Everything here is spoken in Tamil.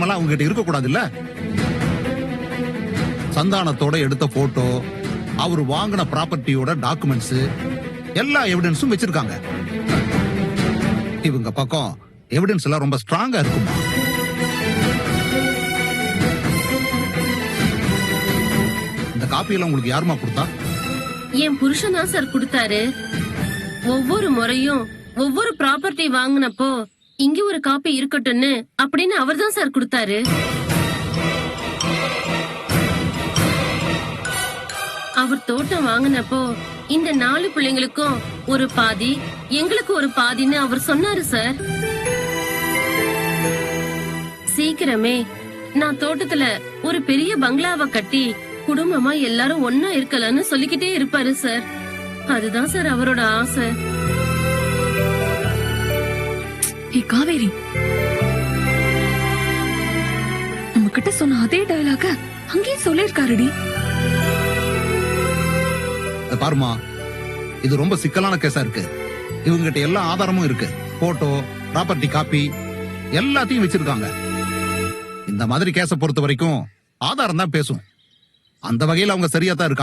எல்லாம் அவங்க கிட்ட இருக்க கூடாது இல்ல? சந்தானத்தோட எடுத்த போட்டோ, அவர் வாங்கின ப்ராப்பர்ட்டியோட டாக்குமெண்ட்ஸ், எல்லா எவிடன்ஸும் வச்சிருக்காங்க. இவங்க பக்கம் எவிடன்ஸ் எல்லாம் ரொம்ப ஸ்ட்ராங்கா இருக்குமா? இந்த காப்பி எல்லாம் உங்களுக்கு யாருமா கொடுத்தா? என் புருஷன் தான் சார் கொடுத்தாரு. ஒவ்வொரு முறையும் ஒவ்வொரு ப்ராப்பர்ட்டி வாங்கினப்போ இங்க ஒரு காப்பி இருக்கட்டும்னு அப்படின்னு அவர் தான் சார் கொடுத்தாரு. அவர் தோட்டம் வாங்கினப்போ இந்த 4 பிள்ளைங்களுக்கும் ஒரு பாதி, எங்களுக்கு ஒரு பாதின்னு அவர் சொன்னாரு சார். சீக்கிரமே நான் தோட்டத்துல ஒரு பெரிய பங்களாவை கட்டி குடும்பமா எல்லாரும் ஒன்னா இருக்கலாம்னு சொல்லிக்கிட்டே இருப்பாரு சார். அதுதான் சார் அவரோட ஆசை. காவேரி, நம்ம கிட்ட சொன்ன அதே டயலாக அங்கேயே சொல்லிருக்காருடி. பாருமா, இது ரொம்ப சிக்கலான கேஸா இருக்கு. இவங்க கிட்ட எல்லா ஆதாரமும் இருக்கு. போட்டோ, ப்ராப்பர்ட்டி காப்பி எல்லாத்தையும் வச்சிருக்காங்க. இந்த மாதிரி கேஸ பொறுத்த வரைக்கும் ஆதாரம் தான் பேசும். அந்த வகையில அவங்க சரியா தான் இருக்காங்க.